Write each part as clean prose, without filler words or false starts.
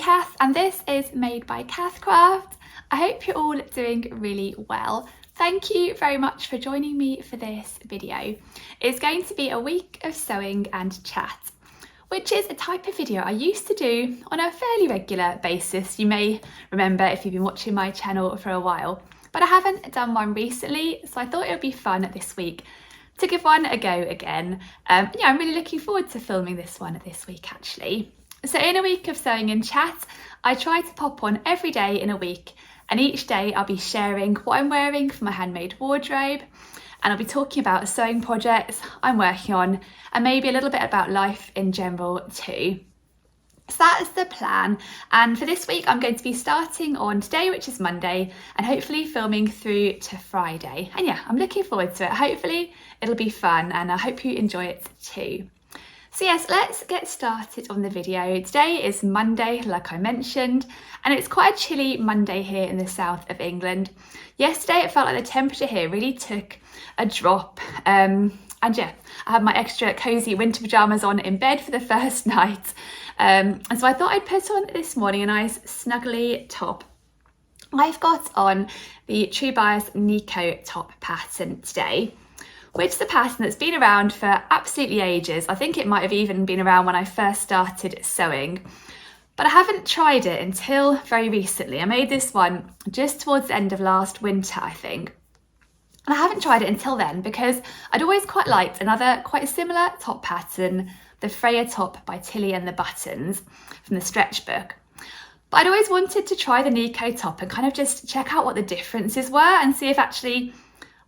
Cath and this is Made by Cath Craft. I hope you're all doing really well. Thank you very much for joining me for this video. It's going to be a week of sewing and chat, which is a type of video I used to do on a fairly regular basis. You may remember if you've been watching my channel for a while, but I haven't done one recently, so I thought it would be fun this week to give one a go again. Yeah, I'm really looking forward to filming this one this week actually. So in a week of sewing and chat, I try to pop on every day in a week, and each day I'll be sharing what I'm wearing for my handmade wardrobe, and I'll be talking about sewing projects I'm working on and maybe a little bit about life in general too. So that's the plan, and for this week I'm going to be starting on today, which is Monday, and hopefully filming through to Friday. And yeah, I'm looking forward to it. Hopefully it'll be fun and I hope you enjoy it too. So yes, let's get started on the video. Today is Monday, like I mentioned, and it's quite a chilly Monday here in the south of England. Yesterday it felt like the temperature here really took a drop, and yeah, I had my extra cosy winter pyjamas on in bed for the first night, and so I thought I'd put on this morning a nice snuggly top. I've got on the True Bias Nico top pattern today, which is a pattern that's been around for absolutely ages. I think it might have even been around when I first started sewing, but I haven't tried it until very recently. I made this one just towards the end of last winter, I think. And I haven't tried it until then because I'd always quite liked another quite similar top pattern, the Freya top by Tilly and the Buttons from the Stretch book. But I'd always wanted to try the Nico top and kind of just check out what the differences were and see if actually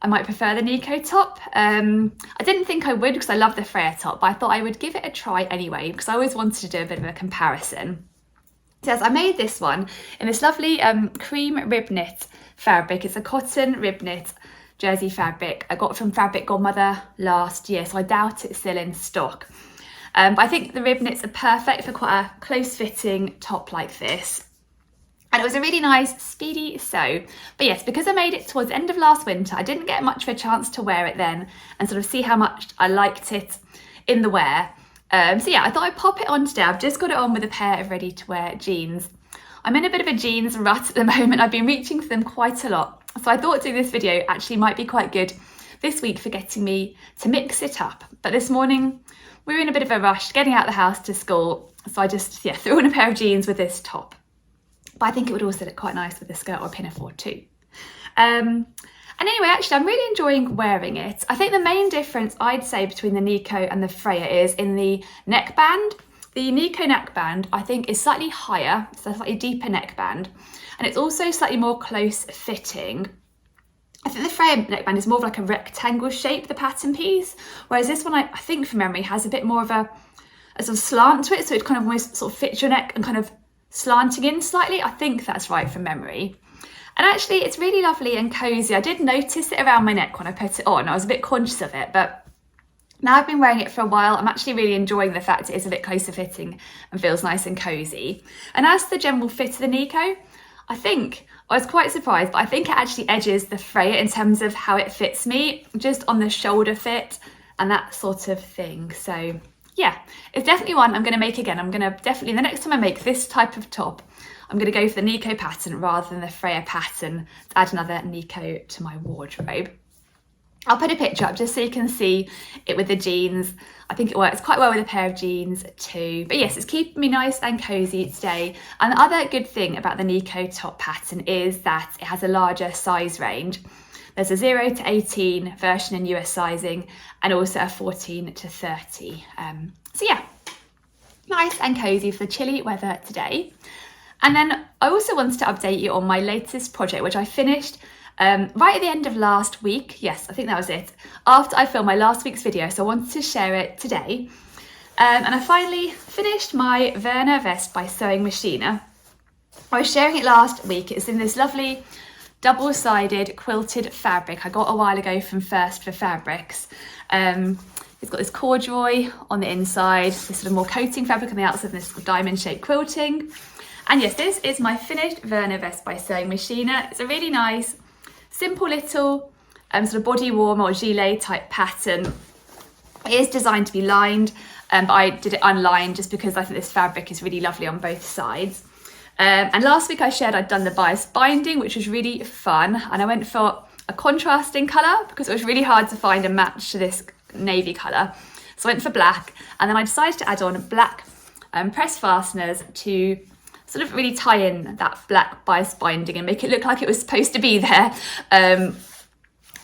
I might prefer the Nico top. I didn't think I would because I love the Freya top, but I thought I would give it a try anyway because I always wanted to do a bit of a comparison. So yes, I made this one in this lovely cream rib knit fabric. It's a cotton rib knit jersey fabric I got from Fabric Godmother last year, so I doubt it's still in stock. But I think the rib knits are perfect for quite a close fitting top like this. And it was a really nice, speedy sew. But yes, because I made it towards the end of last winter, I didn't get much of a chance to wear it then and sort of see how much I liked it in the wear. So yeah, I thought I'd pop it on today. I've just got it on with a pair of ready-to-wear jeans. I'm in a bit of a jeans rut at the moment. I've been reaching for them quite a lot. So I thought doing this video actually might be quite good this week for getting me to mix it up. But this morning, we were in a bit of a rush getting out of the house to school. So I just threw on a pair of jeans with this top. But I think it would also look quite nice with a skirt or a pinafore too. And anyway, actually, I'm really enjoying wearing it. I think the main difference I'd say between the Nico and the Freya is in the neckband. The Nico neckband, I think, is slightly higher, it's a slightly deeper neckband, and it's also slightly more close fitting. I think the Freya neckband is more of like a rectangle shape, the pattern piece, whereas this one, I think from memory, has a bit more of a sort of slant to it, so it kind of almost sort of fits your neck and kind of slanting in slightly. I think that's right from memory. And actually it's really lovely and cozy. I did notice it around my neck when I put it on. I was a bit conscious of it, but now I've been wearing it for a while, I'm actually really enjoying the fact it is a bit closer fitting and feels nice and cozy. And as the general fit of the Nico, I think I was quite surprised, but I think it actually edges the Freya in terms of how it fits me, just on the shoulder fit and that sort of thing. So yeah, it's definitely one I'm going to make again. I'm going to definitely, the next time I make this type of top, I'm going to go for the Nico pattern rather than the Freya pattern to add another Nico to my wardrobe. I'll put a picture up just so you can see it with the jeans. I think it works quite well with a pair of jeans too. But yes, it's keeping me nice and cozy today. And the other good thing about the Nico top pattern is that it has a larger size range. There's a 0 to 18 version in US sizing and also a 14 to 30. So yeah, nice and cozy for the chilly weather today. And then I also wanted to update you on my latest project, which I finished right at the end of last week. Yes, I think that was it. After I filmed my last week's video, so I wanted to share it today. And I finally finished my Werner vest by Sewing Machina. I was sharing it last week. It's in this lovely double-sided quilted fabric I got a while ago from First for Fabrics. It's got this corduroy on the inside, this sort of more coating fabric on the outside, and this diamond-shaped quilting. And yes, this is my finished Werner vest by Sewing Machina. It's a really nice, simple little sort of body warmer or gilet type pattern. It is designed to be lined, but I did it unlined just because I think this fabric is really lovely on both sides. And last week I shared I'd done the bias binding, which was really fun, and I went for a contrasting colour because it was really hard to find a match to this navy colour. So I went for black, and then I decided to add on black press fasteners to sort of really tie in that black bias binding and make it look like it was supposed to be there.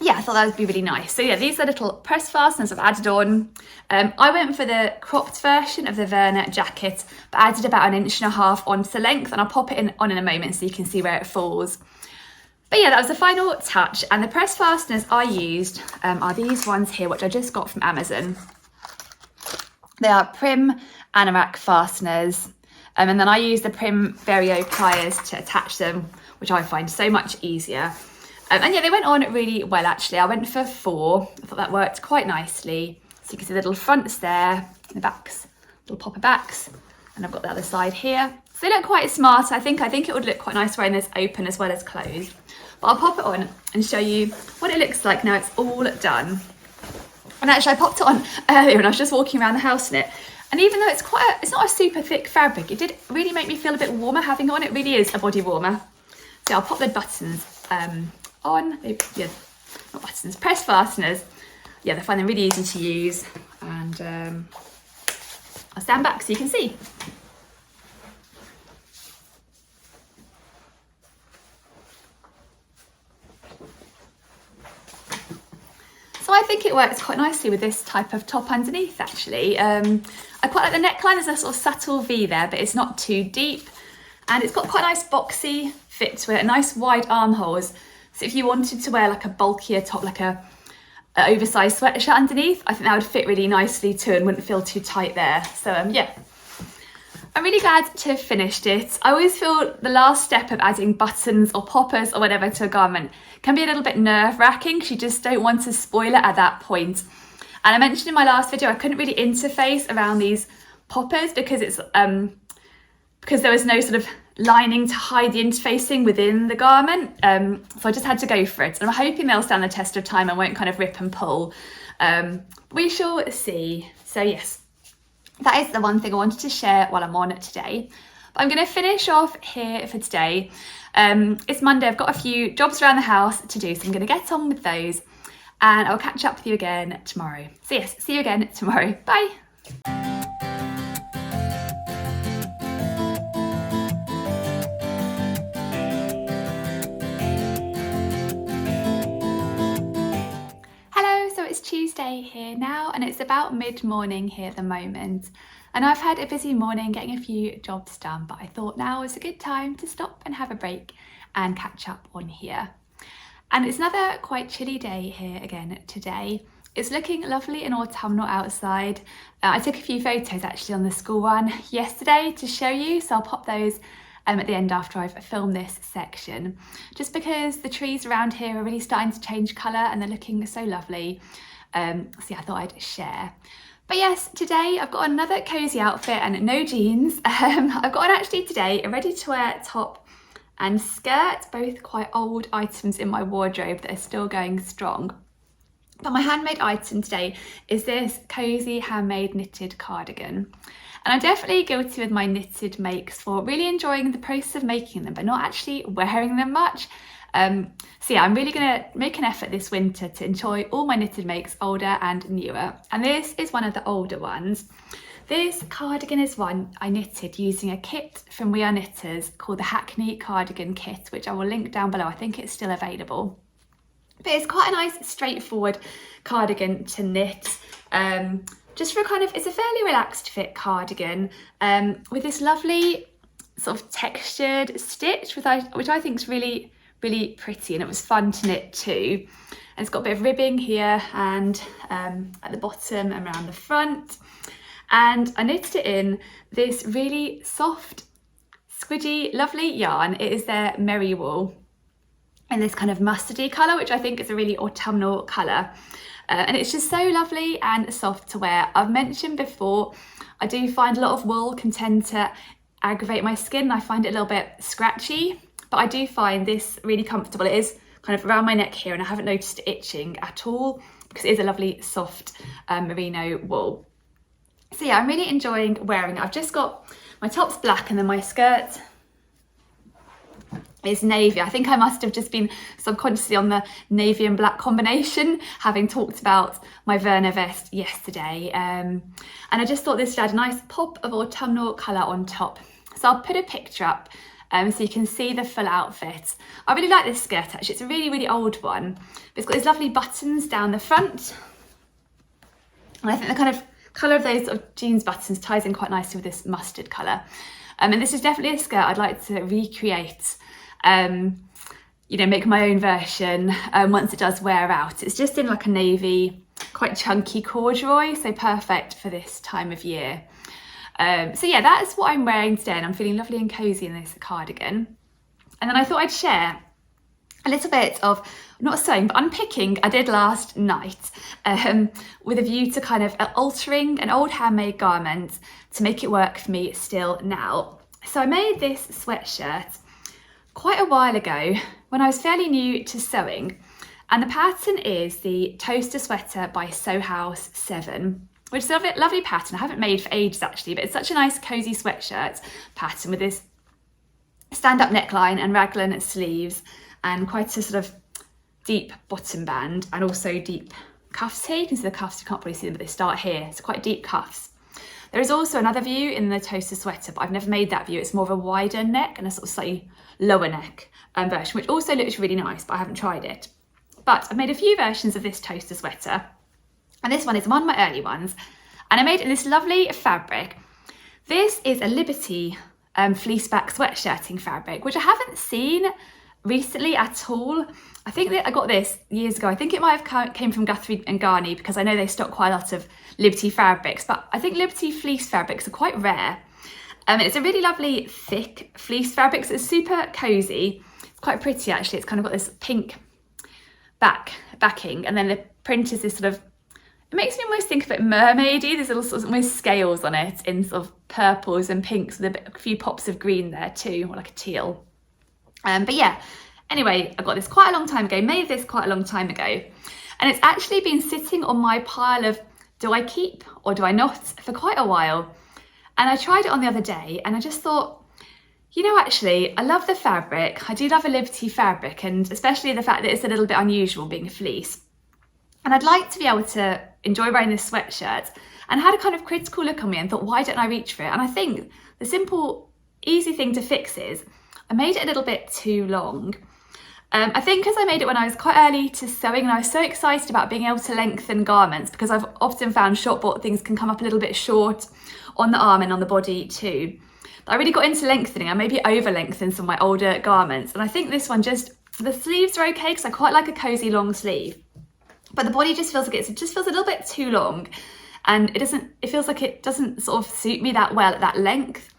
Yeah, I thought that would be really nice. So yeah, these are little press fasteners I've added on. I went for the cropped version of the Verna jacket, but added about 1.5 inches onto the length, and I'll pop it on in a moment so you can see where it falls. But yeah, that was the final touch, and the press fasteners I used are these ones here, which I just got from Amazon. They are Prim Anorak fasteners, and then I use the Prim Vario pliers to attach them, which I find so much easier. And yeah, they went on really well actually. I went for 4. I thought that worked quite nicely. So you can see the little fronts there, the backs, little popper backs, and I've got the other side here. So they look quite smart. I think it would look quite nice wearing this open as well as closed. But I'll pop it on and show you what it looks like now it's all done. And actually I popped it on earlier and I was just walking around the house in it. And even though it's not a super thick fabric, it did really make me feel a bit warmer having it on. It really is a body warmer. So I'll pop the buttons on. Yeah, not buttons, press fasteners. Yeah, I find them really easy to use. And I'll stand back so you can see. So I think it works quite nicely with this type of top underneath actually. I quite like the neckline. There's a sort of subtle V there, but it's not too deep. And it's got quite a nice boxy fit to it, nice wide armholes. So if you wanted to wear like a bulkier top, like a oversized sweatshirt underneath, I think that would fit really nicely too and wouldn't feel too tight there. So yeah, I'm really glad to have finished it. I always feel the last step of adding buttons or poppers or whatever to a garment can be a little bit nerve-wracking because you just don't want to spoil it at that point. And I mentioned in my last video I couldn't really interface around these poppers because it's because there was no sort of lining to hide the interfacing within the garment. So I just had to go for it. And I'm hoping they'll stand the test of time and won't kind of rip and pull. We shall see. So yes, that is the one thing I wanted to share while I'm on it today. But I'm going to finish off here for today. It's Monday, I've got a few jobs around the house to do, so I'm going to get on with those. And I'll catch up with you again tomorrow. So yes, see you again tomorrow. Bye. It's Tuesday here now and it's about mid-morning here at the moment, and I've had a busy morning getting a few jobs done, but I thought now was a good time to stop and have a break and catch up on here. And it's another quite chilly day here again today. It's looking lovely and autumnal outside. I took a few photos actually on the school run yesterday to show you, so I'll pop those at the end after I've filmed this section, just because the trees around here are really starting to change colour and they're looking so lovely. So yeah, I thought I'd share. But yes, today I've got another cosy outfit and no jeans. I've got on actually today a ready to wear top and skirt, both quite old items in my wardrobe that are still going strong. But my handmade item today is this cosy handmade knitted cardigan. And I'm definitely guilty with my knitted makes for really enjoying the process of making them, but not actually wearing them much. So yeah, I'm really gonna make an effort this winter to enjoy all my knitted makes, older and newer. And this is one of the older ones. This cardigan is one I knitted using a kit from We Are Knitters called the Hackney Cardigan Kit, which I will link down below. I think it's still available. But it's quite a nice straightforward cardigan to knit. Just for kind of, it's a fairly relaxed fit cardigan with this lovely sort of textured stitch, which I think is really, really pretty, and it was fun to knit too. And it's got a bit of ribbing here and at the bottom and around the front. And I knitted it in this really soft, squidgy, lovely yarn. It is their Merry Wool in this kind of mustardy colour, which I think is a really autumnal colour. And it's just so lovely and soft to wear. I've mentioned before, I do find a lot of wool can tend to aggravate my skin. I find it a little bit scratchy, but I do find this really comfortable. It is kind of around my neck here and I haven't noticed it itching at all because it is a lovely soft merino wool. So yeah, I'm really enjoying wearing it. I've just got my top's black and then my skirt is navy. I think I must have just been subconsciously on the navy and black combination, having talked about my Verna vest yesterday. And I just thought this had a nice pop of autumnal colour on top. So I'll put a picture up so you can see the full outfit. I really like this skirt actually. It's a really, really old one. It's got these lovely buttons down the front. And I think the kind of colour of those sort of jeans buttons ties in quite nicely with this mustard colour. And this is definitely a skirt I'd like to recreate. You know, make my own version once it does wear out. It's just in like a navy, quite chunky corduroy, so perfect for this time of year. So yeah, that's what I'm wearing today, and I'm feeling lovely and cosy in this cardigan. And then I thought I'd share a little bit of, not sewing, but unpicking I did last night with a view to kind of altering an old handmade garment to make it work for me still now. So I made this sweatshirt quite a while ago when I was fairly new to sewing, and the pattern is the Toaster Sweater by Sew House 7, which is a lovely pattern I haven't made for ages actually, but it's such a nice cozy sweatshirt pattern with this stand-up neckline and raglan sleeves and quite a sort of deep bottom band and also deep cuffs here. You can see the cuffs, you can't probably see them, but they start here, so quite deep cuffs. There is also another view in the Toaster Sweater, but I've never made that view. It's more of a wider neck and a sort of slightly lower neck version, which also looks really nice, but I haven't tried it. But I've made a few versions of this Toaster Sweater, and this one is one of my early ones, and I made it in this lovely fabric. This is a Liberty fleece back sweatshirting fabric, which I haven't seen recently at all. I think that I got this years ago. I think it might have came from Guthrie and Garney because I know they stock quite a lot of Liberty fabrics, but I think Liberty fleece fabrics are quite rare. It's a really lovely thick fleece fabric, so it's super cozy. It's quite pretty actually. It's kind of got this pink backing, and then the print is this sort of, it makes me almost think of it mermaidy. There's little sort of almost scales on it in sort of purples and pinks with a few pops of green there too, or like a teal. But yeah, anyway, I got this quite a long time ago, made this quite a long time ago, and it's actually been sitting on my pile of do I keep or do I not for quite a while. And I tried it on the other day and I just thought, you know, actually, I love the fabric. I do love a Liberty fabric, and especially the fact that it's a little bit unusual being a fleece. And I'd like to be able to enjoy wearing this sweatshirt, and had a kind of critical look on me and thought, why don't I reach for it? And I think the simple, easy thing to fix is I made it a little bit too long. I think because I made it when I was quite early to sewing, and I was so excited about being able to lengthen garments, because I've often found short bought things can come up a little bit short on the arm and on the body too. But I really got into lengthening. I maybe over lengthened some of my older garments, and I think this one just, the sleeves are okay because I quite like a cozy long sleeve, but the body just feels like it just feels a little bit too long, and it feels like it doesn't sort of suit me that well at that length.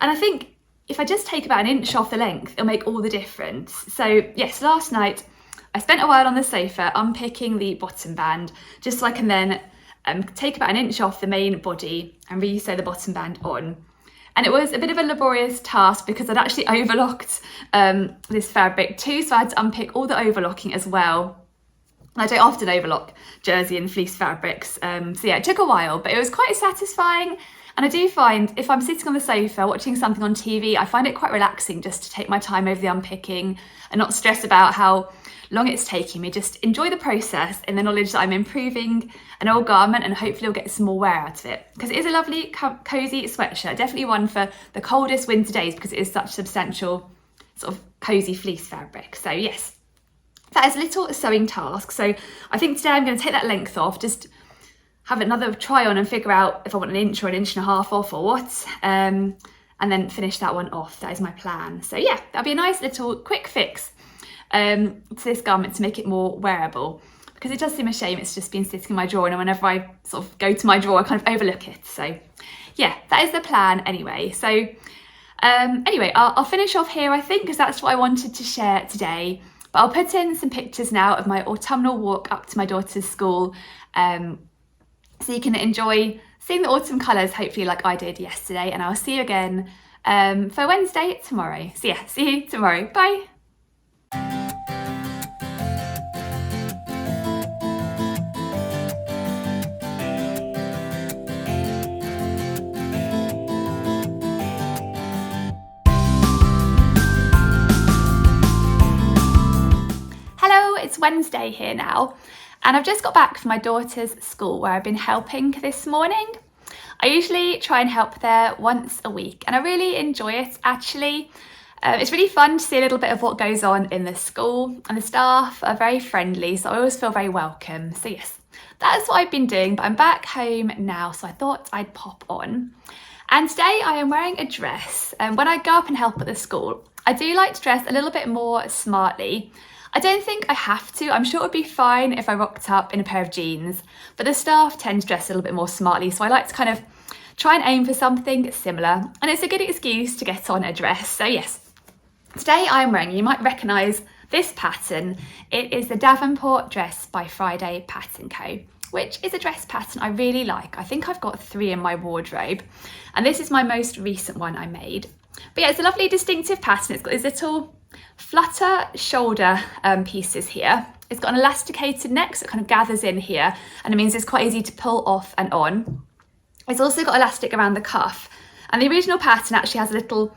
And I think if I just take about an inch off the length, it'll make all the difference. So yes, last night I spent a while on the sofa unpicking the bottom band, just so I can then take about an inch off the main body and re-sew the bottom band on. And it was a bit of a laborious task because I'd actually overlocked this fabric too, so I had to unpick all the overlocking as well. I don't often overlock jersey and fleece fabrics, so yeah, it took a while, but it was quite satisfying. And I do find if I'm sitting on the sofa watching something on TV, I find it quite relaxing just to take my time over the unpicking and not stress about how long it's taking me. Just enjoy the process in the knowledge that I'm improving an old garment, and hopefully I'll get some more wear out of it. Because it is a lovely cozy sweatshirt, definitely one for the coldest winter days because it is such substantial sort of cozy fleece fabric. So yes, that is a little sewing task. So I think today I'm going to take that length off, just have another try on and figure out if I want an inch or an inch and a half off or what, and then finish that one off. That is my plan. So yeah, that'll be a nice little quick fix to this garment to make it more wearable, because it does seem a shame it's just been sitting in my drawer, and whenever I sort of go to my drawer I kind of overlook it. So yeah, that is the plan anyway. So anyway, I'll finish off here I think, because that's what I wanted to share today. But I'll put in some pictures now of my autumnal walk up to my daughter's school, so you can enjoy seeing the autumn colours, hopefully like I did yesterday. And I'll see you again for Wednesday tomorrow. So yeah, see you tomorrow. Bye. Wednesday here now, and I've just got back from my daughter's school where I've been helping this morning. I usually try and help there once a week, and I really enjoy it actually. It's really fun to see a little bit of what goes on in the school, and the staff are very friendly, so I always feel very welcome. So yes, that's what I've been doing, but I'm back home now, so I thought I'd pop on. And today I am wearing a dress, and when I go up and help at the school, I do like to dress a little bit more smartly. I don't think I have to. I'm sure it would be fine if I rocked up in a pair of jeans, but the staff tend to dress a little bit more smartly, so I like to kind of try and aim for something similar, and it's a good excuse to get on a dress. So yes, today I'm wearing, you might recognise this pattern. It is the Davenport dress by Friday Pattern Co, which is a dress pattern I really like. I think I've got 3 in my wardrobe, and this is my most recent one I made. But yeah, it's a lovely distinctive pattern. It's got these little flutter shoulder pieces here. It's got an elasticated neck, so it kind of gathers in here, and it means it's quite easy to pull off and on. It's also got elastic around the cuff, and the original pattern actually has a little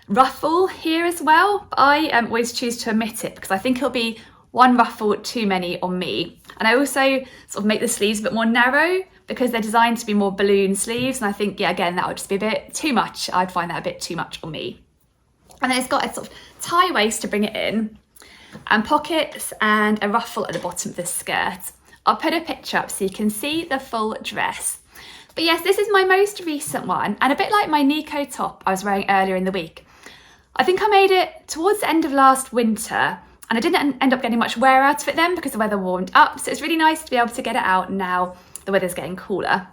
ruffle here as well, but I always choose to omit it because I think it'll be one ruffle too many on me. And I also sort of make the sleeves a bit more narrow because they're designed to be more balloon sleeves, and I think, yeah, again, that would just be a bit too much. I'd find that a bit too much on me. And then it's got a sort of tie waist to bring it in, and pockets and a ruffle at the bottom of the skirt. I'll put a picture up so you can see the full dress. But yes, this is my most recent one, and a bit like my Nico top I was wearing earlier in the week. I think I made it towards the end of last winter, and I didn't end up getting much wear out of it then because the weather warmed up, so it's really nice to be able to get it out now the weather's getting cooler.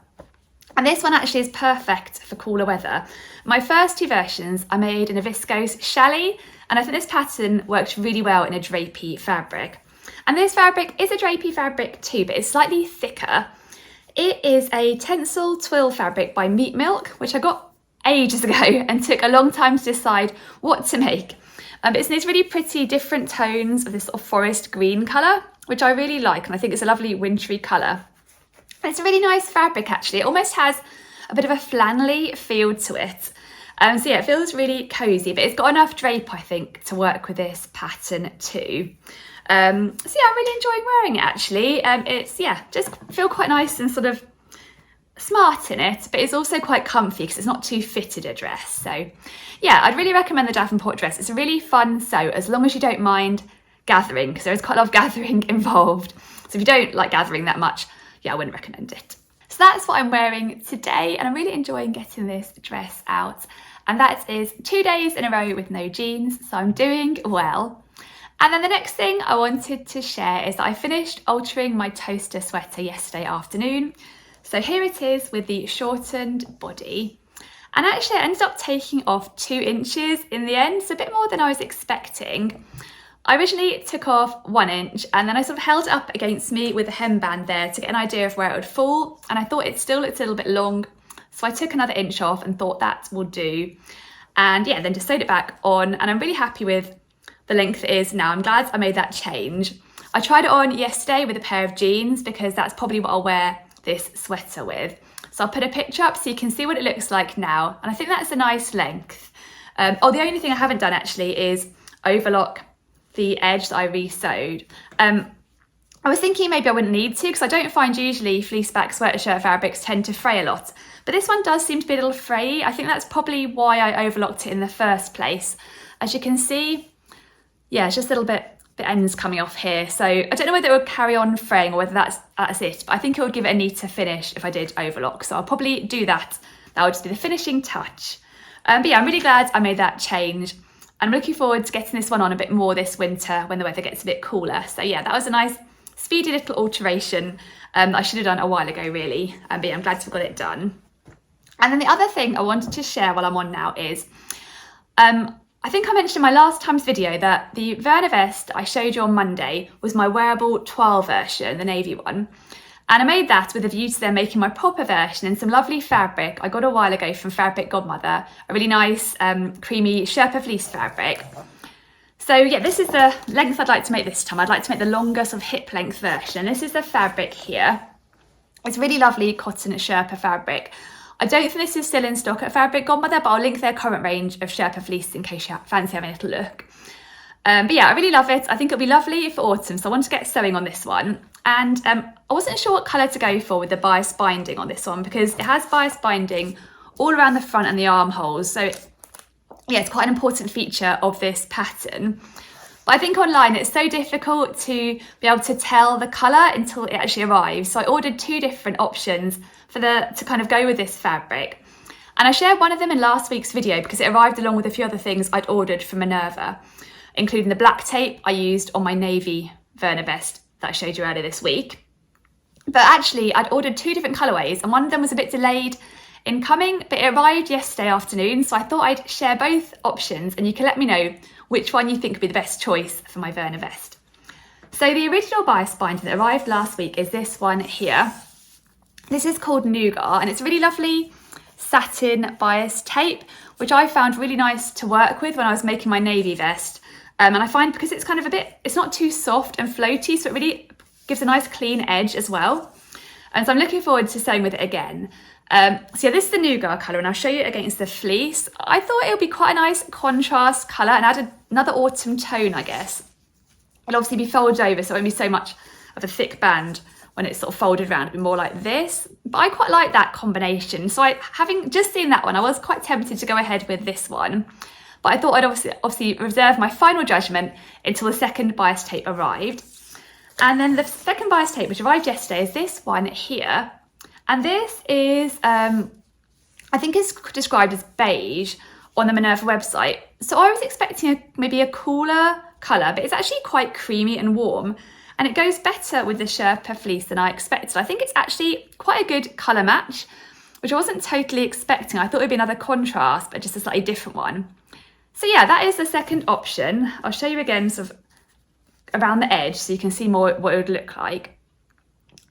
And this one actually is perfect for cooler weather. My first 2 versions I made in a viscose challis, and I think this pattern works really well in a drapey fabric. And this fabric is a drapey fabric too, but it's slightly thicker. It is a Tencel twill fabric by Meat Milk, which I got ages ago and took a long time to decide what to make. But it's in these really pretty different tones of this sort of forest green colour, which I really like, and I think it's a lovely wintry colour. It's a really nice fabric actually. It almost has a bit of a flannelly feel to it. So yeah, it feels really cosy, but it's got enough drape, I think, to work with this pattern too. So yeah, I'm really enjoying wearing it actually. It's, yeah, just feel quite nice and sort of smart in it, but it's also quite comfy because it's not too fitted a dress. So yeah, I'd really recommend the Davenport dress. It's a really fun sew, as long as you don't mind gathering, because there is quite a lot of gathering involved. So if you don't like gathering that much, yeah, I wouldn't recommend it. So that's what I'm wearing today, and I'm really enjoying getting this dress out. And that is 2 days in a row with no jeans, so I'm doing well. And then the next thing I wanted to share is that I finished altering my toaster sweater yesterday afternoon. So here it is with the shortened body. And actually I ended up taking off 2 inches in the end, so a bit more than I was expecting. I originally took off 1 inch, and then I sort of held it up against me with a hemband there to get an idea of where it would fall, and I thought it still looked a little bit long, so I took another inch off and thought that will do. And yeah, then just sewed it back on, and I'm really happy with the length it is now. I'm glad I made that change. I tried it on yesterday with a pair of jeans because that's probably what I'll wear this sweater with. So I'll put a picture up so you can see what it looks like now, and I think that's a nice length. The only thing I haven't done actually is overlock the edge that I re-sewed. I was thinking maybe I wouldn't need to, because I don't find usually fleece back sweatshirt fabrics tend to fray a lot, but this one does seem to be a little frayy. I think that's probably why I overlocked it in the first place. As you can see, yeah, it's just a little bit, the ends coming off here, so I don't know whether it would carry on fraying or whether that's it, but I think it would give it a neater finish if I did overlock, so I'll probably do that. That would just be the finishing touch. But yeah, I'm really glad I made that change. I'm looking forward to getting this one on a bit more this winter when the weather gets a bit cooler. So yeah, that was a nice speedy little alteration I should have done a while ago really, but yeah, I'm glad to have got it done. And then the other thing I wanted to share while I'm on now is, I think I mentioned in my last time's video that the Verna vest I showed you on Monday was my wearable twill version, the navy one. And I made that with a view to then making my proper version in some lovely fabric I got a while ago from Fabric Godmother, a really nice creamy sherpa fleece fabric. So yeah, this is the length I'd like to make this time. I'd like to make the longer sort of hip length version. This is the fabric here. It's really lovely cotton sherpa fabric. I don't think this is still in stock at Fabric Godmother, but I'll link their current range of sherpa fleece in case you fancy having a little look. But yeah, I really love it. I think it'll be lovely for autumn, so I wanted to get sewing on this one. And I wasn't sure what colour to go for with the bias binding on this one, because it has bias binding all around the front and the armholes. So yeah, it's quite an important feature of this pattern. But I think online it's so difficult to be able to tell the colour until it actually arrives. So I ordered 2 different options to kind of go with this fabric. And I shared one of them in last week's video because it arrived along with a few other things I'd ordered from Minerva, including the black tape I used on my navy Verna vest that I showed you earlier this week. But actually I'd ordered 2 different colourways, and one of them was a bit delayed in coming, but it arrived yesterday afternoon, so I thought I'd share both options and you can let me know which one you think would be the best choice for my Verna vest. So the original bias binding that arrived last week is this one here. This is called Nougat, and it's really lovely satin bias tape, which I found really nice to work with when I was making my navy vest. And I find because it's kind of it's not too soft and floaty, so it really gives a nice clean edge as well. And so I'm looking forward to sewing with it again. So yeah, this is the Nougat colour, and I'll show you it against the fleece. I thought it would be quite a nice contrast colour and add another autumn tone, I guess. It'll obviously be folded over, so it won't be so much of a thick band when it's sort of folded around. It'll be more like this. But I quite like that combination. So having just seen that one, I was quite tempted to go ahead with this one. But I thought I'd obviously reserve my final judgment until the second bias tape arrived. And then the second bias tape, which arrived yesterday, is this one here. And this is, I think it's described as beige on the Minerva website. So I was expecting maybe a cooler colour, but it's actually quite creamy and warm. And it goes better with the Sherpa fleece than I expected. I think it's actually quite a good colour match, which I wasn't totally expecting. I thought it would be another contrast, but just a slightly different one. So yeah, that is the second option. I'll show you again sort of around the edge so you can see more what it would look like.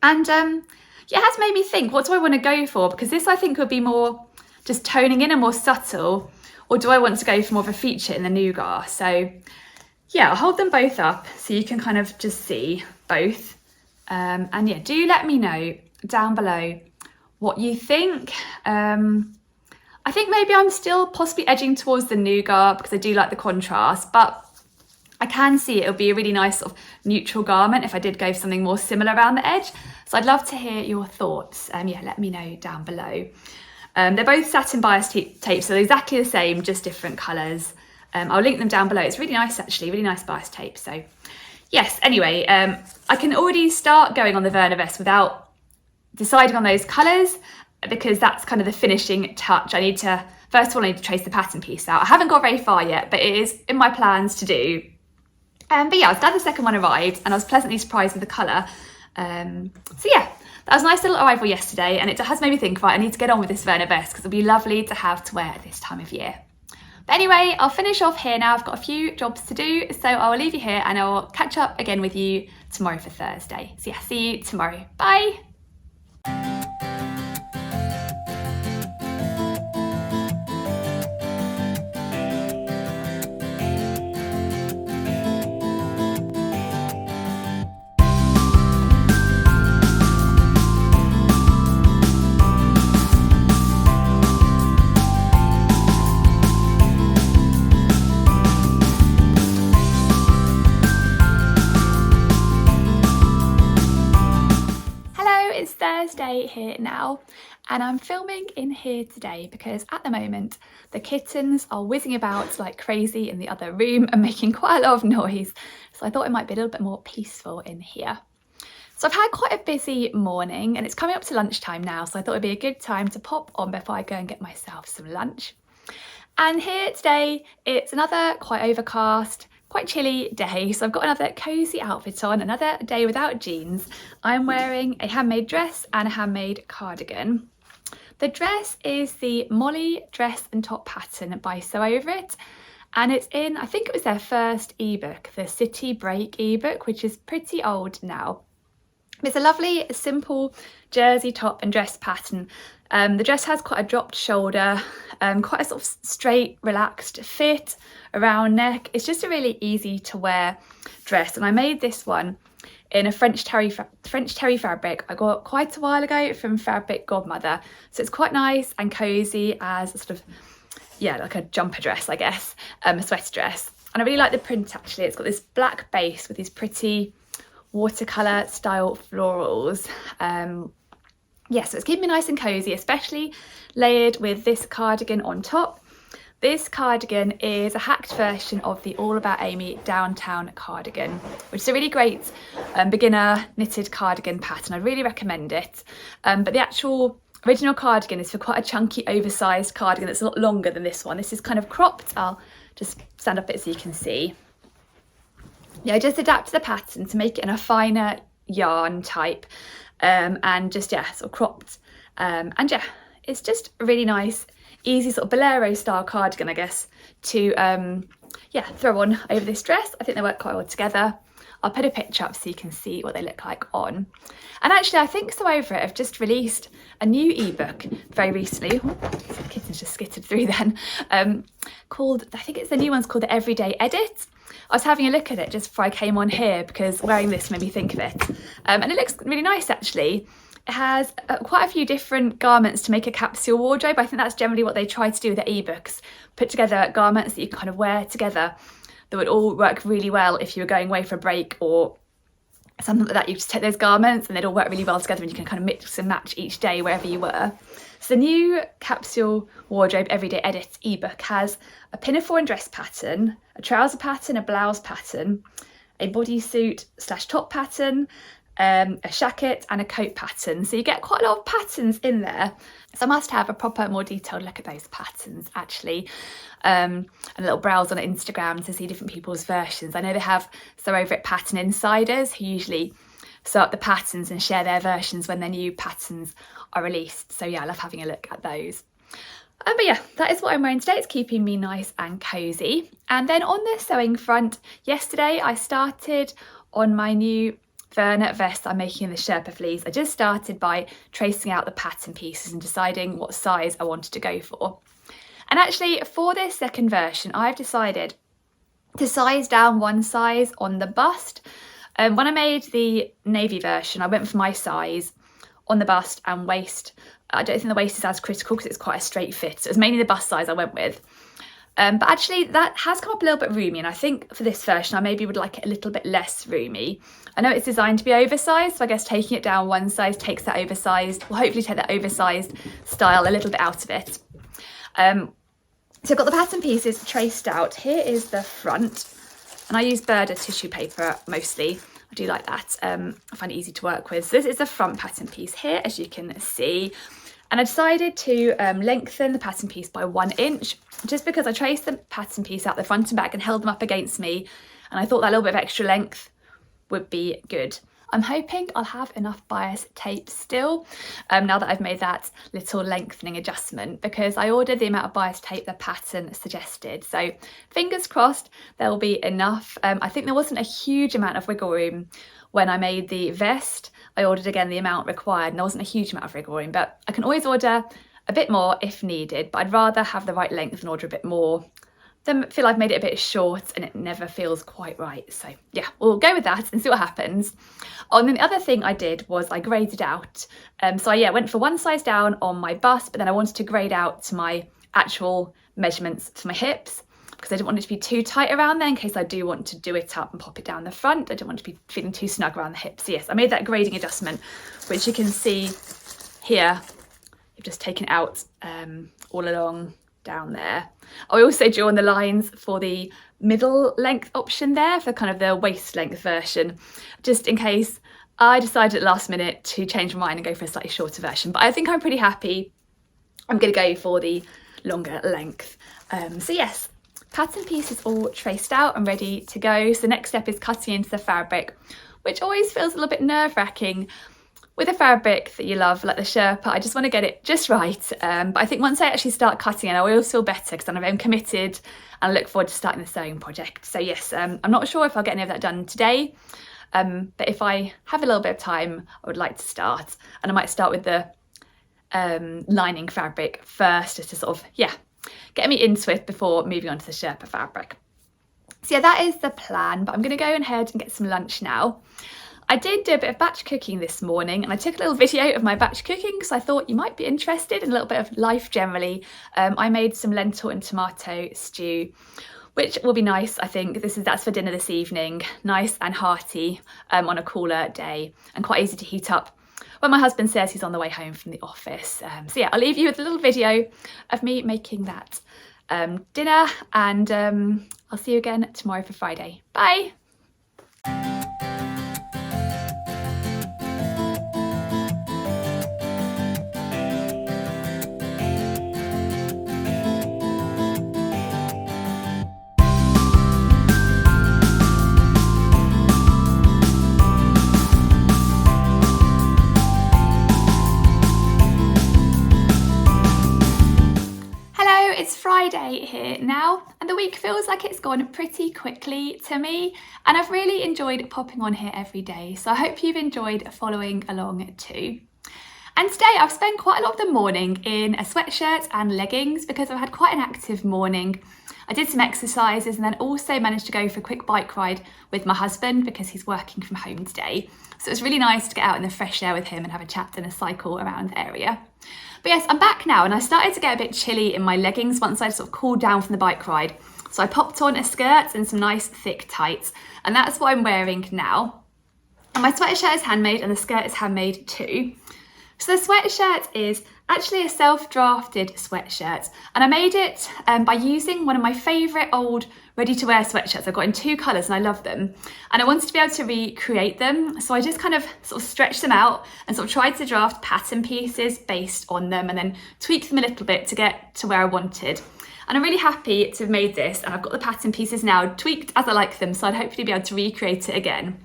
And yeah, it has made me think, what do I want to go for? Because this I think would be more just toning in and more subtle, or do I want to go for more of a feature in the Nougat? So yeah, I'll hold them both up so you can kind of just see both. And yeah, do let me know down below what you think. I think maybe I'm still possibly edging towards the Nougat because I do like the contrast, but I can see it'll be a really nice sort of neutral garment if I did go for something more similar around the edge. So I'd love to hear your thoughts. Yeah, let me know down below. They're both satin bias tapes, so they're exactly the same, just different colours. I'll link them down below. It's really nice actually, really nice bias tape. So yes, anyway, I can already start going on the Verna vest without deciding on those colours, because that's kind of the finishing touch. First of all, I need to trace the pattern piece out. I haven't got very far yet, but it is in my plans to do. But yeah, I was glad the second one arrived, and I was pleasantly surprised with the colour. So yeah, that was a nice little arrival yesterday, and it has made me think, right, I need to get on with this Verna vest because it'll be lovely to have to wear at this time of year. But anyway, I'll finish off here now. I've got a few jobs to do, so I will leave you here and I will catch up again with you tomorrow for Thursday. So yeah, see you tomorrow. Bye. Thursday here now, and I'm filming in here today because at the moment the kittens are whizzing about like crazy in the other room and making quite a lot of noise, so I thought it might be a little bit more peaceful in here. So I've had quite a busy morning and it's coming up to lunchtime now, so I thought it'd be a good time to pop on before I go and get myself some lunch. And here today it's another quite overcast, quite chilly day, so I've got another cozy outfit on, another day without jeans. I'm wearing a handmade dress and a handmade cardigan. The dress is the Molly dress and top pattern by Sew Over It, and it's in, I think it was their first ebook, the City Break ebook, which is pretty old now. It's a lovely simple jersey top and dress pattern. The dress has quite a dropped shoulder, quite a sort of straight, relaxed fit, around neck. It's just a really easy to wear dress, and I made this one in a French terry fabric I got quite a while ago from Fabric Godmother. So it's quite nice and cozy as a sort of, yeah, like a jumper dress, I guess, a sweater dress. And I really like the print actually. It's got this black base with these pretty watercolour style florals. Yeah, so it's keeping me nice and cosy, especially layered with this cardigan on top. This cardigan is a hacked version of the All About Amy Downtown cardigan, which is a really great beginner knitted cardigan pattern. I really recommend it. But the actual original cardigan is for quite a chunky, oversized cardigan that's a lot longer than this one. This is kind of cropped. I'll just stand up it so you can see. Yeah, I just adapted the pattern to make it in a finer yarn type, and just, yeah, sort of cropped. And yeah, it's just a really nice, easy sort of bolero style cardigan, I guess, to yeah, throw on over this dress. I think they work quite well together. I'll put a picture up so you can see what they look like on. And actually, I think So Over It have just released a new ebook very recently. Oh, the kitten's just skittered through then. Called, I think it's the new one's called The Everyday Edit. I was having a look at it just before I came on here because wearing this made me think of it. And it looks really nice actually. It has quite a few different garments to make a capsule wardrobe. I think that's generally what they try to do with their ebooks. Put together garments that you kind of wear together that would all work really well if you were going away for a break or something like that. You just take those garments and they'd all work really well together and you can kind of mix and match each day wherever you were. So the new capsule wardrobe Everyday Edit ebook has a pinafore and dress pattern, a trouser pattern, a blouse pattern, a bodysuit / top pattern, a jacket and a coat pattern. So you get quite a lot of patterns in there. So I must have a proper, more detailed look at those patterns actually, and a little browse on Instagram to see different people's versions. I know they have So Over It pattern insiders who usually sew up the patterns and share their versions when their new patterns are released. So yeah, I love having a look at those. But yeah, that is what I'm wearing today. It's keeping me nice and cosy. And then on the sewing front, yesterday I started on my new Vernet vest I'm making in the Sherpa fleece. I just started by tracing out the pattern pieces and deciding what size I wanted to go for. And actually for this second version, I've decided to size down one size on the bust. When I made the navy version, I went for my size on the bust and waist. I don't think the waist is as critical because it's quite a straight fit. So it was mainly the bust size I went with. But actually that has come up a little bit roomy, and I think for this version I maybe would like it a little bit less roomy. I know it's designed to be oversized, so I guess taking it down one size takes that oversized, will hopefully take that oversized style a little bit out of it. So I've got the pattern pieces traced out. Here is the front, and I use Burda tissue paper mostly. I do like that. I find it easy to work with. So this is the front pattern piece here, as you can see. And I decided to lengthen the pattern piece by 1 inch, just because I traced the pattern piece out the front and back and held them up against me. And I thought that little bit of extra length would be good. I'm hoping I'll have enough bias tape still, now that I've made that little lengthening adjustment, because I ordered the amount of bias tape the pattern suggested. So fingers crossed there'll be enough. I think there wasn't a huge amount of wiggle room when I made the vest. I ordered again the amount required and there wasn't a huge amount of wiggle room, but I can always order a bit more if needed, but I'd rather have the right length and order a bit more than feel I've made it a bit short and it never feels quite right. So yeah, we'll go with that and see what happens. And then the other thing I did was I graded out. So I went for one size down on my bust, but then I wanted to grade out to my actual measurements for my hips, because I didn't want it to be too tight around there in case I do want to do it up and pop it down the front. I don't want it to be feeling too snug around the hips. So yes, I made that grading adjustment, which you can see here. I've just taken it out all along down there. I also drew on the lines for the middle length option there, for kind of the waist length version, just in case I decided at the last minute to change my mind and go for a slightly shorter version. But I think I'm pretty happy. I'm going to go for the longer length. So yes, pattern piece is all traced out and ready to go. So the next step is cutting into the fabric, which always feels a little bit nerve-wracking with a fabric that you love, like the Sherpa. I just want to get it just right. But I think once I actually start cutting it, I will feel better because then I'm committed and I look forward to starting the sewing project. So yes, I'm not sure if I'll get any of that done today, but if I have a little bit of time, I would like to start. And I might start with the lining fabric first, just to sort of, get me into it before moving on to the Sherpa fabric. So yeah, that is the plan, but I'm going to go ahead and get some lunch now. I did do a bit of batch cooking this morning, and I took a little video of my batch cooking because I thought you might be interested in a little bit of life generally. I made some lentil and tomato stew which will be nice. I think that's for dinner this evening, nice and hearty on a cooler day, and quite easy to heat up when my husband says he's on the way home from the office. So yeah, I'll leave you with a little video of me making that dinner, and I'll see you again tomorrow for Friday. Bye. It's Friday here now, and the week feels like it's gone pretty quickly to me, and I've really enjoyed popping on here every day, so I hope you've enjoyed following along too. And today I've spent quite a lot of the morning in a sweatshirt and leggings because I've had quite an active morning. I did some exercises and then also managed to go for a quick bike ride with my husband because he's working from home today. So it was really nice to get out in the fresh air with him and have a chat and a cycle around the area. But yes, I'm back now, and I started to get a bit chilly in my leggings once I sort of cooled down from the bike ride. So I popped on a skirt and some nice thick tights, and that's what I'm wearing now. And my sweatshirt is handmade and the skirt is handmade too. So the sweatshirt is actually a self-drafted sweatshirt, and I made it by using one of my favourite old ready-to-wear sweatshirts I've got in two colours, and I love them, and I wanted to be able to recreate them, so I just kind of sort of stretched them out and sort of tried to draft pattern pieces based on them and then tweak them a little bit to get to where I wanted. And I'm really happy to have made this, and I've got the pattern pieces now tweaked as I like them, so I'd hopefully be able to recreate it again.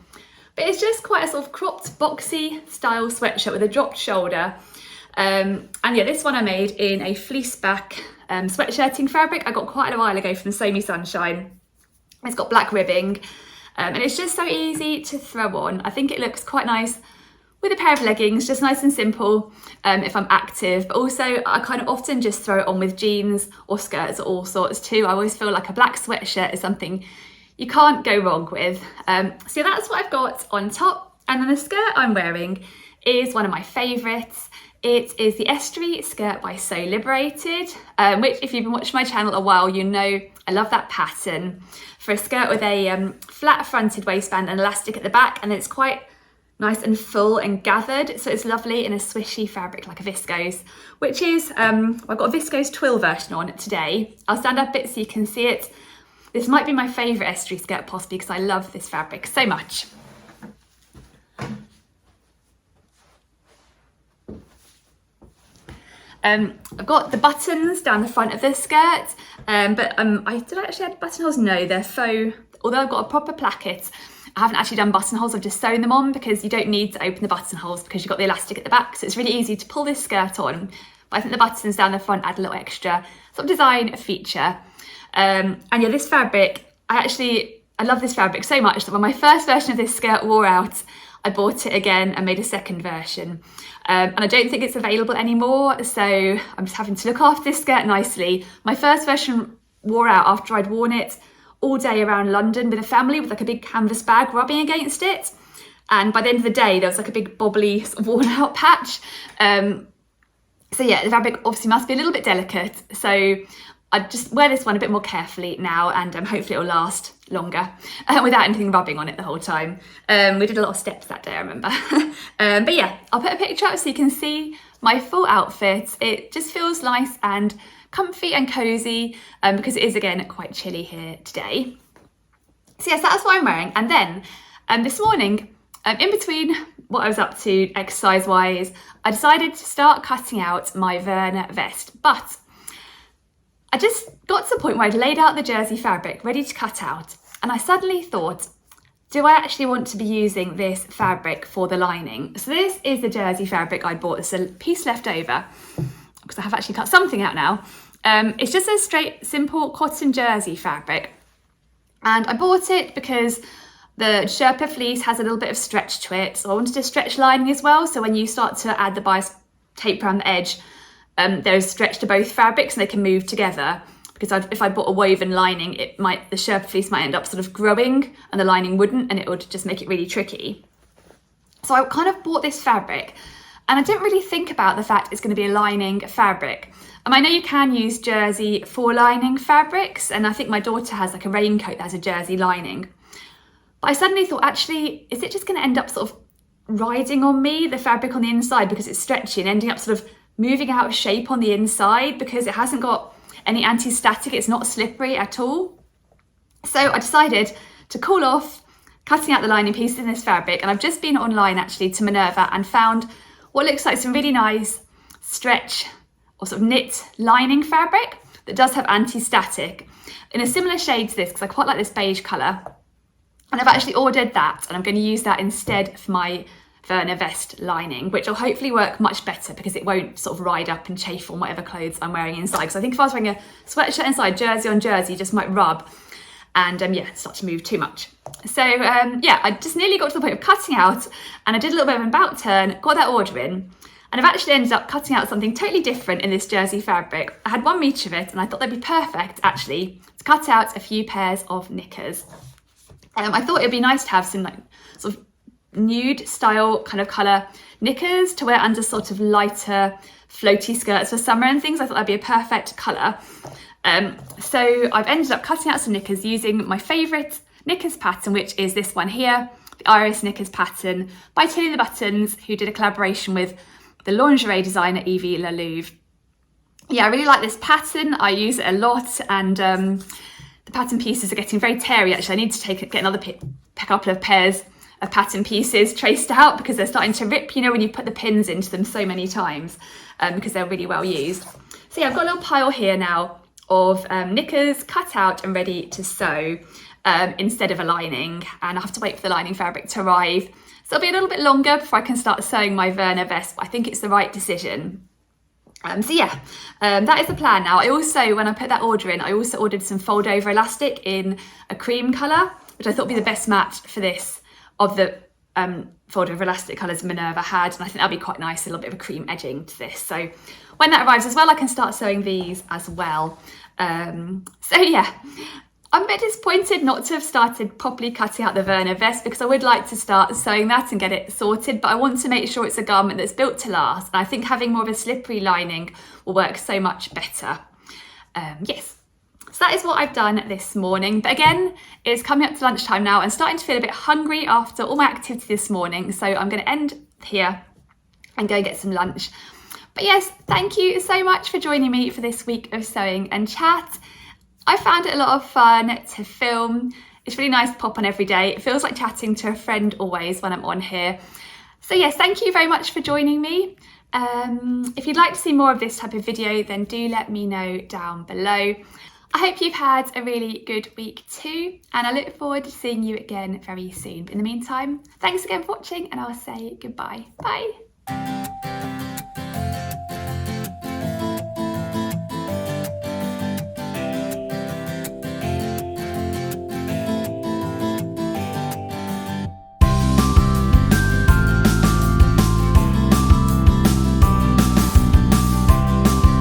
But it's just quite a sort of cropped, boxy style sweatshirt with a dropped shoulder. And yeah, this one I made in a fleece back sweatshirting fabric I got quite a while ago from Sew Me Sunshine. It's got black ribbing, and it's just so easy to throw on. I think it looks quite nice with a pair of leggings, just nice and simple if I'm active, but also I kind of often just throw it on with jeans or skirts or all sorts too. I always feel like a black sweatshirt is something you can't go wrong with. So that's what I've got on top, and then the skirt I'm wearing is one of my favourites. It is the Estuary skirt by So Liberated, which if you've been watching my channel a while, you know I love that pattern. For a skirt with a flat fronted waistband and elastic at the back, and it's quite nice and full and gathered, so it's lovely in a swishy fabric like a viscose, which is, I've got a viscose twill version on today. I'll stand up a bit so you can see it. This might be my favourite Estuary skirt possibly because I love this fabric so much. I've got the buttons down the front of this skirt, but did I actually add buttonholes? No, they're faux. Although I've got a proper placket, I haven't actually done buttonholes, I've just sewn them on because you don't need to open the buttonholes because you've got the elastic at the back, so it's really easy to pull this skirt on. But I think the buttons down the front add a little extra sort of design feature. And yeah, this fabric, I love this fabric so much that when my first version of this skirt wore out, I bought it again and made a second version. And I don't think it's available anymore, so I'm just having to look after this skirt nicely. My first version wore out after I'd worn it all day around London with a family with like a big canvas bag rubbing against it. And by the end of the day, there was like a big bobbly sort of worn out patch. So yeah, the fabric obviously must be a little bit delicate. So I just wear this one a bit more carefully now, and hopefully it'll last longer without anything rubbing on it the whole time. We did a lot of steps that day, I remember. But yeah, I'll put a picture up so you can see my full outfit. It just feels nice and comfy and cozy because it is, again, quite chilly here today. So yes, that's what I'm wearing. And then this morning, in between what I was up to exercise-wise, I decided to start cutting out my Verna vest. But I just got to the point where I'd laid out the jersey fabric ready to cut out, and I suddenly thought, do I actually want to be using this fabric for the lining? So this is the jersey fabric I bought. There's a piece left over because I have actually cut something out now. It's just a straight, simple cotton jersey fabric, and I bought it because the Sherpa fleece has a little bit of stretch to it, so I wanted a stretch lining as well, so when you start to add the bias tape around the edge, there's stretch to both fabrics and they can move together, because if I bought a woven lining, the Sherpa fleece might end up sort of growing and the lining wouldn't, and it would just make it really tricky. So I kind of bought this fabric and I didn't really think about the fact it's going to be a lining fabric. I know you can use jersey for lining fabrics, and I think my daughter has like a raincoat that has a jersey lining. But I suddenly thought, actually, is it just going to end up sort of riding on me, the fabric on the inside, because it's stretchy, and ending up sort of moving out of shape on the inside because it hasn't got any anti-static, it's not slippery at all. So I decided to cool off cutting out the lining pieces in this fabric, and I've just been online actually to Minerva and found what looks like some really nice stretch or sort of knit lining fabric that does have anti-static in a similar shade to this, because I quite like this beige colour. And I've actually ordered that, and I'm going to use that instead for my Verna vest lining, which will hopefully work much better because it won't sort of ride up and chafe on whatever clothes I'm wearing inside. So I think if I was wearing a sweatshirt inside, jersey on jersey, just might rub and yeah, start to move too much. So yeah, I just nearly got to the point of cutting out, and I did a little bit of an about turn, got that order in, and I've actually ended up cutting out something totally different in this jersey fabric. I had 1 metre of it, and I thought they'd be perfect actually to cut out a few pairs of knickers. I thought it'd be nice to have some like sort of nude style kind of colour knickers to wear under sort of lighter floaty skirts for summer and things. I thought that'd be a perfect colour. So I've ended up cutting out some knickers using my favourite knickers pattern, which is this one here, the Iris knickers pattern by Tilly the Buttons, who did a collaboration with the lingerie designer Evie Lalouve. Yeah, I really like this pattern. I use it a lot, and the pattern pieces are getting very teary actually. I need to get another couple of pairs of pattern pieces traced out because they're starting to rip, you know, when you put the pins into them so many times, because they're really well used. So yeah, I've got a little pile here now of knickers cut out and ready to sew instead of a lining, and I have to wait for the lining fabric to arrive. So it'll be a little bit longer before I can start sewing my Verna vest, but I think it's the right decision. So yeah, that is the plan now. I also, when I put that order in, I also ordered some fold over elastic in a cream colour, which I thought would be the best match for this of the fold over elastic colours Minerva had, and I think that'll be quite nice, a little bit of a cream edging to this. So when that arrives as well, I can start sewing these as well. So yeah, I'm a bit disappointed not to have started properly cutting out the Verna vest, because I would like to start sewing that and get it sorted, but I want to make sure it's a garment that's built to last, and I think having more of a slippery lining will work so much better. Yes, so that is what I've done this morning, but again, it's coming up to lunchtime now and starting to feel a bit hungry after all my activity this morning, so I'm going to end here and go get some lunch. But yes, thank you so much for joining me for this week of sewing and chat. I found it a lot of fun to film. It's really nice to pop on every day. It feels like chatting to a friend always when I'm on here. So yes, thank you very much for joining me. If you'd like to see more of this type of video, then do let me know down below. I hope you've had a really good week too, and I look forward to seeing you again very soon. But in the meantime, thanks again for watching, and I'll say goodbye. Bye.